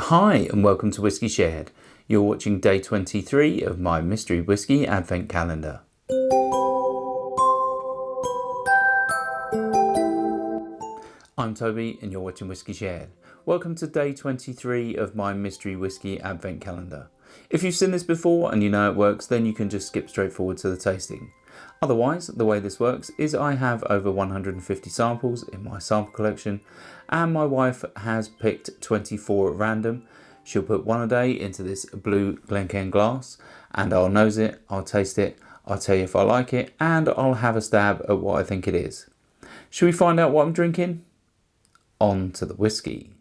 Hi and welcome to Whiskey Shared. You're watching day 23 of my Mystery Whiskey Advent Calendar. I'm Toby and you're watching Whiskey Shared. Welcome to day 23 of my Mystery Whiskey Advent Calendar. If you've seen this before and you know it works, then you can just skip straight forward to the tasting. Otherwise, the way this works is I have over 150 samples in my sample collection and my wife has picked 24 at random. She'll put one a day into this blue Glencairn glass and I'll nose it, I'll taste it, I'll tell you if I like it and I'll have a stab at what I think it is. Should we find out what I'm drinking? On to the whiskey.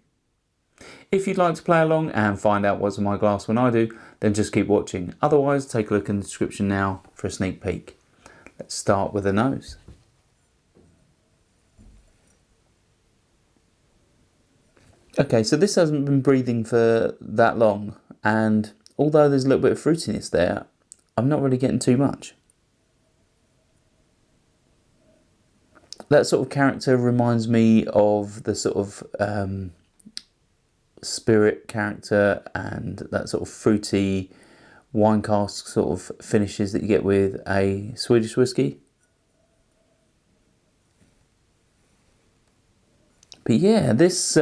If you'd like to play along and find out what's in my glass when I do, then just keep watching. Otherwise, take a look in the description now for a sneak peek. Let's start with the nose. Okay, so this hasn't been breathing for that long, and although there's a little bit of fruitiness there, I'm not really getting too much. That sort of character reminds me of the sort of spirit character and that sort of fruity wine cask sort of finishes that you get with a Swedish whiskey. But yeah, this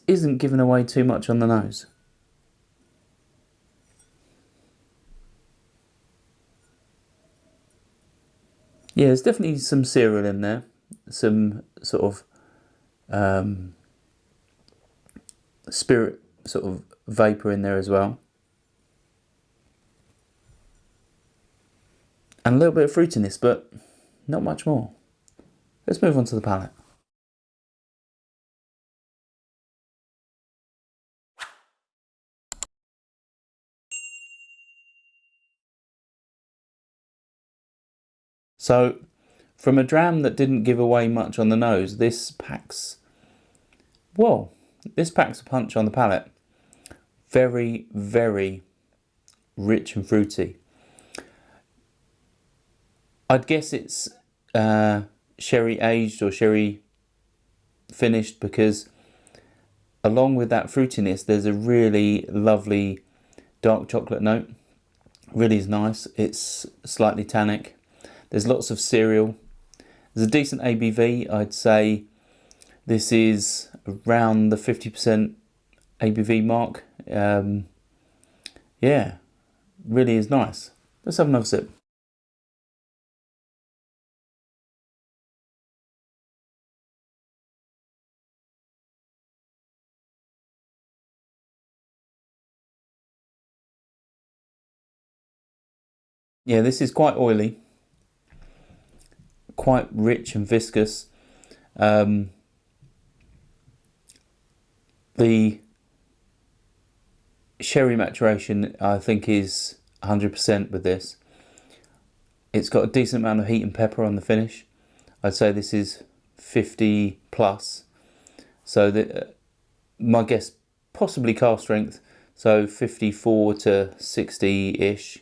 isn't giving away too much on the nose. Yeah, there's definitely some cereal in there, some sort of spirit sort of vapour in there as well. And a little bit of fruitiness, but not much more. Let's move on to the palate. So, from a dram that didn't give away much on the nose, this packs a punch on the palate. Very, very rich and fruity. I'd guess it's sherry aged or sherry finished because along with that fruitiness, there's a really lovely dark chocolate note. Really is nice. It's slightly tannic. There's lots of cereal. There's a decent ABV. I'd say this is around the 50% ABV mark. Yeah, really is nice. Let's have another sip. Yeah, this is quite oily, quite rich and viscous. The sherry maturation I think is 100% with this. It's got a decent amount of heat and pepper on the finish. I'd say this is 50 plus. So my guess possibly cask strength, so 54 to 60-ish.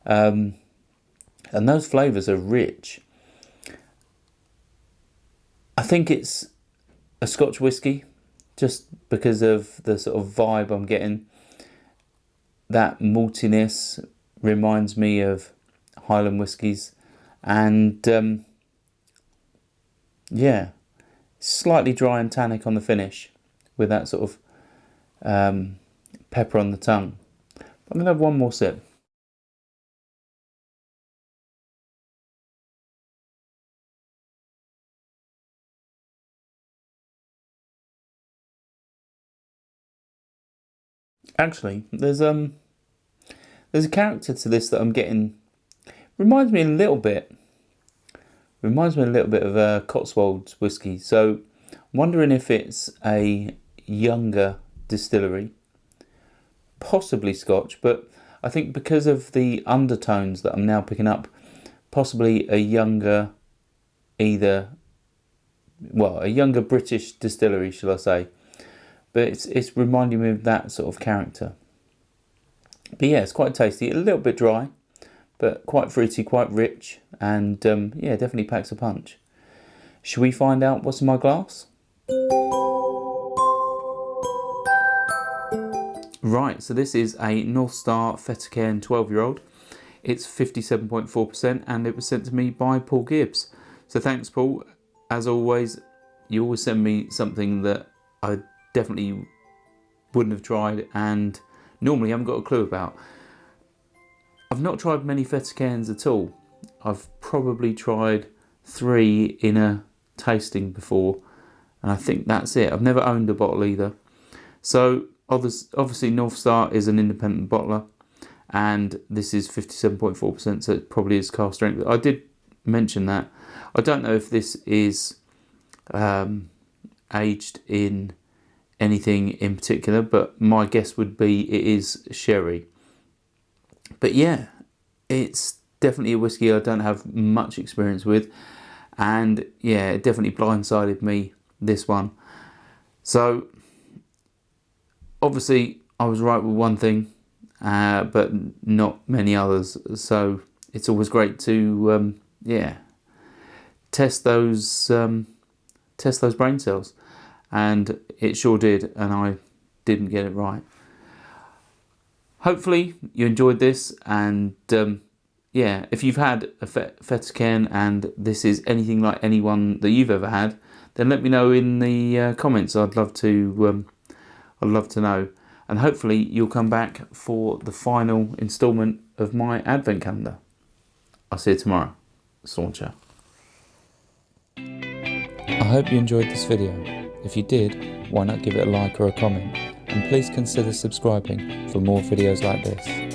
And those flavours are rich. I think it's a Scotch whiskey, just because of the sort of vibe I'm getting. That maltiness reminds me of Highland whiskies, and yeah, slightly dry and tannic on the finish, with that sort of pepper on the tongue. I'm gonna have one more sip. Actually, there's a character to this that I'm getting. Reminds me a little bit of a Cotswolds whiskey. So, I'm wondering if it's a younger distillery, possibly Scotch, but I think because of the undertones that I'm now picking up, possibly a younger, a younger British distillery, shall I say. But it's reminding me of that sort of character. But yeah, it's quite tasty. A little bit dry, but quite fruity, quite rich, and yeah, definitely packs a punch. Should we find out what's in my glass? Right, so this is a North Star Fettercairn 12-year-old. It's 57.4% and it was sent to me by Paul Gibbs. So thanks, Paul. As always, you always send me something that I definitely wouldn't have tried and normally haven't got a clue about. I've not tried many Fettercairns at all. I've probably tried 3 in a tasting before, and I think that's it. I've never owned a bottle either. So obviously North Star is an independent bottler, and this is 57.4%, so it probably is cask strength. I did mention that. I don't know if this is aged in anything in particular, but my guess would be it is sherry. But yeah, it's definitely a whiskey I don't have much experience with, and yeah, it definitely blindsided me, this one. So obviously I was right with one thing, but not many others. So it's always great to test those brain cells, and it sure did, and I didn't get it right. Hopefully you enjoyed this, and yeah, if you've had a Fettercairn and this is anything like anyone that you've ever had, then let me know in the comments. I'd love to know, and hopefully you'll come back for the final instalment of my advent calendar. I'll see you tomorrow. Sauncher. I hope you enjoyed this video. If you did, why not give it a like or a comment, and please consider subscribing for more videos like this.